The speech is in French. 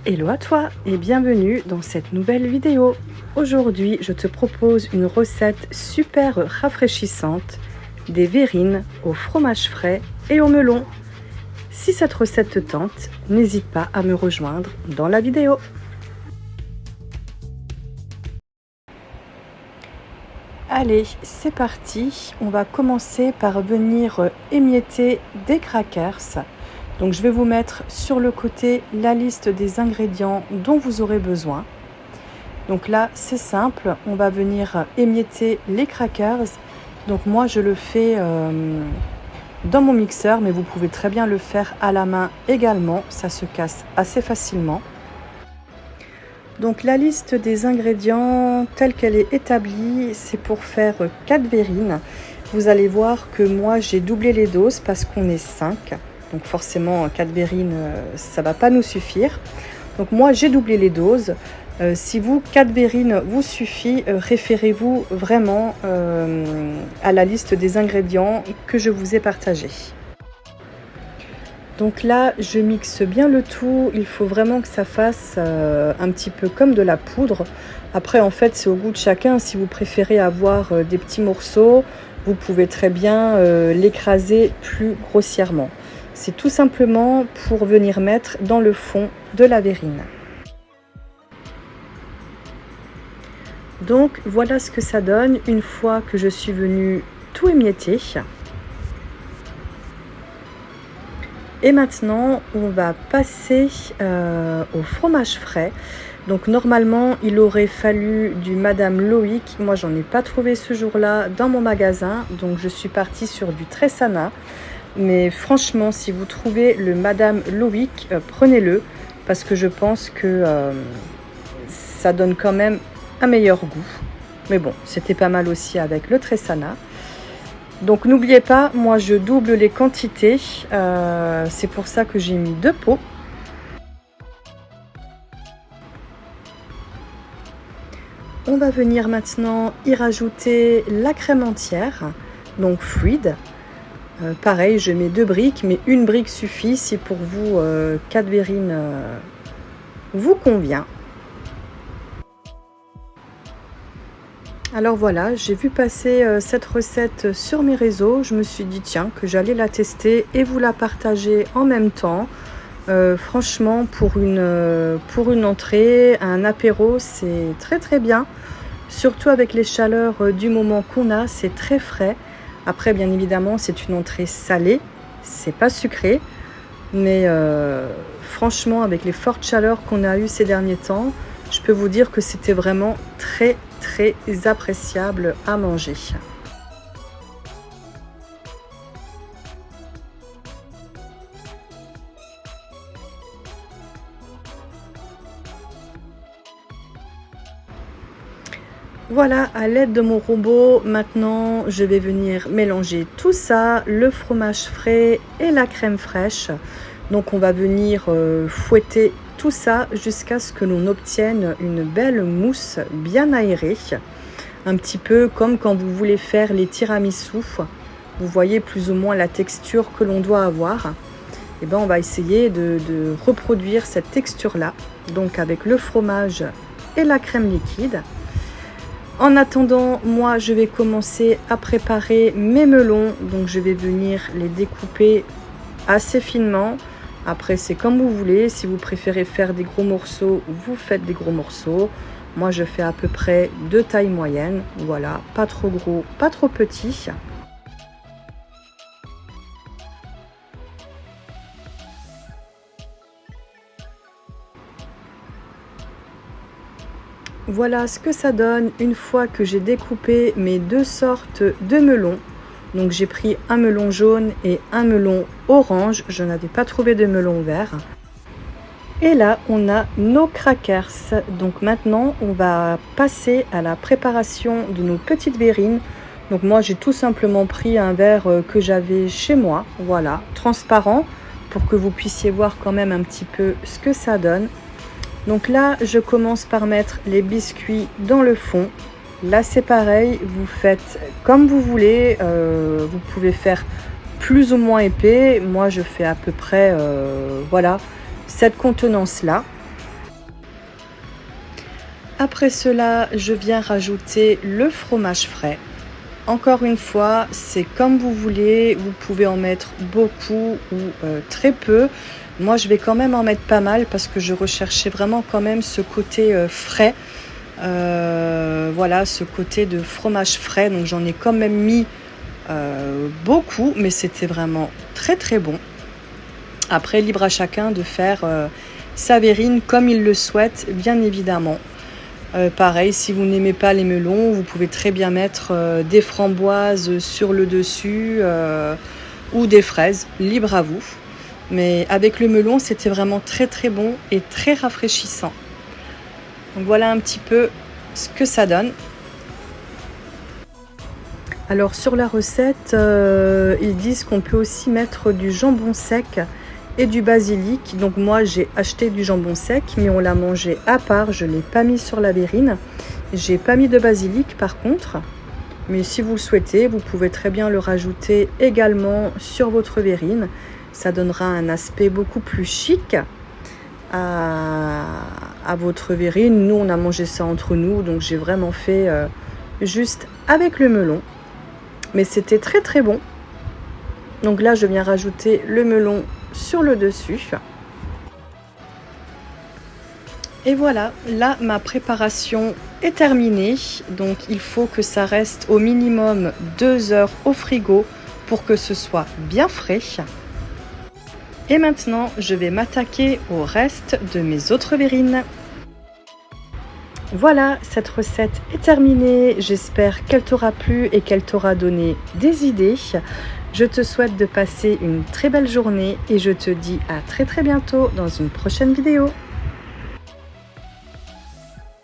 Hello à toi et bienvenue dans cette nouvelle vidéo. Aujourd'hui, je te propose une recette super rafraîchissante, des verrines au fromage frais et au melon. Si cette recette te tente, n'hésite pas à me rejoindre dans la vidéo. Allez, c'est parti. On va commencer par venir émietter des crackers. Donc je vais vous mettre sur le côté la liste des ingrédients dont vous aurez besoin. Donc là c'est simple, on va venir émietter les crackers. Donc moi je le fais dans mon mixeur, mais vous pouvez très bien le faire à la main également, ça se casse assez facilement. Donc la liste des ingrédients telle qu'elle est établie, c'est pour faire 4 verrines. Vous allez voir que moi j'ai doublé les doses parce qu'on est 5. Donc forcément 4 verrines ça va pas nous suffire. Donc moi j'ai doublé les doses. Si vous 4 verrines vous suffit, référez-vous vraiment à la liste des ingrédients que je vous ai partagé. Donc là je mixe bien le tout, il faut vraiment que ça fasse un petit peu comme de la poudre. Après en fait c'est au goût de chacun, si vous préférez avoir des petits morceaux, vous pouvez très bien l'écraser plus grossièrement. C'est tout simplement pour venir mettre dans le fond de la verrine. Donc voilà ce que ça donne une fois que je suis venue tout émietter. Et maintenant on va passer au fromage frais. Donc normalement il aurait fallu du Madame Loïc. Moi j'en ai pas trouvé ce jour-là dans mon magasin. Donc je suis partie sur du Tresana. Mais franchement, si vous trouvez le Madame Loïc, prenez-le parce que je pense que ça donne quand même un meilleur goût. Mais bon, c'était pas mal aussi avec le Tresana. Donc n'oubliez pas, moi je double les quantités. C'est pour ça que j'ai mis 2 pots. On va venir maintenant y rajouter la crème entière, donc fluide. Pareil, je mets 2 briques, mais une brique suffit si pour vous 4 verrines vous convient. Alors voilà, j'ai vu passer cette recette sur mes réseaux. Je me suis dit tiens que j'allais la tester et vous la partager en même temps. Franchement, pour une entrée, un apéro, c'est très bien. Surtout avec les chaleurs du moment qu'on a, c'est très frais. Après, bien évidemment, c'est une entrée salée, c'est pas sucré, mais franchement, avec les fortes chaleurs qu'on a eues ces derniers temps, je peux vous dire que c'était vraiment très appréciable à manger. Voilà, à l'aide de mon robot, maintenant je vais venir mélanger tout ça, le fromage frais et la crème fraîche. Donc on va venir fouetter tout ça jusqu'à ce que l'on obtienne une belle mousse bien aérée. Un petit peu comme quand vous voulez faire les tiramisu. Vous voyez plus ou moins la texture que l'on doit avoir. Et ben on va essayer de reproduire cette texture-là. Donc avec le fromage et la crème liquide. En attendant, moi je vais commencer à préparer mes melons. Donc je vais venir les découper assez finement. Après c'est comme vous voulez, si vous préférez faire des gros morceaux, vous faites des gros morceaux. Moi je fais à peu près de taille moyenne, voilà, pas trop gros, pas trop petit. Voilà ce que ça donne une fois que j'ai découpé mes 2 sortes de melons. Donc j'ai pris un melon jaune et un melon orange. Je n'avais pas trouvé de melon vert. Et là on a nos crackers. Donc maintenant on va passer à la préparation de nos petites verrines. Donc moi j'ai tout simplement pris un verre que j'avais chez moi. Voilà, transparent pour que vous puissiez voir quand même un petit peu ce que ça donne. Donc là je commence par mettre les biscuits dans le fond. Là c'est pareil, vous faites comme vous voulez, vous pouvez faire plus ou moins épais. Moi je fais à peu près voilà cette contenance là. Après cela, je viens rajouter le fromage frais. Encore une fois, c'est comme vous voulez, vous pouvez en mettre beaucoup ou très peu. Moi, je vais quand même en mettre pas mal parce que je recherchais vraiment quand même ce côté frais. Voilà, ce côté de fromage frais. Donc j'en ai quand même mis beaucoup, mais c'était vraiment très très bon. Après, libre à chacun de faire sa verrine comme il le souhaite, bien évidemment. Pareil, si vous n'aimez pas les melons, vous pouvez très bien mettre des framboises sur le dessus ou des fraises, libre à vous. Mais avec le melon, c'était vraiment très très bon et très rafraîchissant. Donc voilà un petit peu ce que ça donne. Alors sur la recette, ils disent qu'on peut aussi mettre du jambon sec et du basilic. Donc moi j'ai acheté du jambon sec, mais on l'a mangé à part, je ne l'ai pas mis sur la verrine. J'ai pas mis de basilic par contre, mais si vous le souhaitez, vous pouvez très bien le rajouter également sur votre verrine. Ça donnera un aspect beaucoup plus chic à votre verrine. Nous on a mangé ça entre nous, donc j'ai vraiment fait juste avec le melon. Mais c'était très très bon. Donc là je viens rajouter le melon sur le dessus. Et voilà, là ma préparation est terminée. Donc il faut que ça reste au minimum 2 heures au frigo pour que ce soit bien frais. Et maintenant je vais m'attaquer au reste de mes autres verrines. Voilà, cette recette est terminée. J'espère qu'elle t'aura plu et qu'elle t'aura donné des idées. Je te souhaite de passer une très belle journée et je te dis à très très bientôt dans une prochaine vidéo.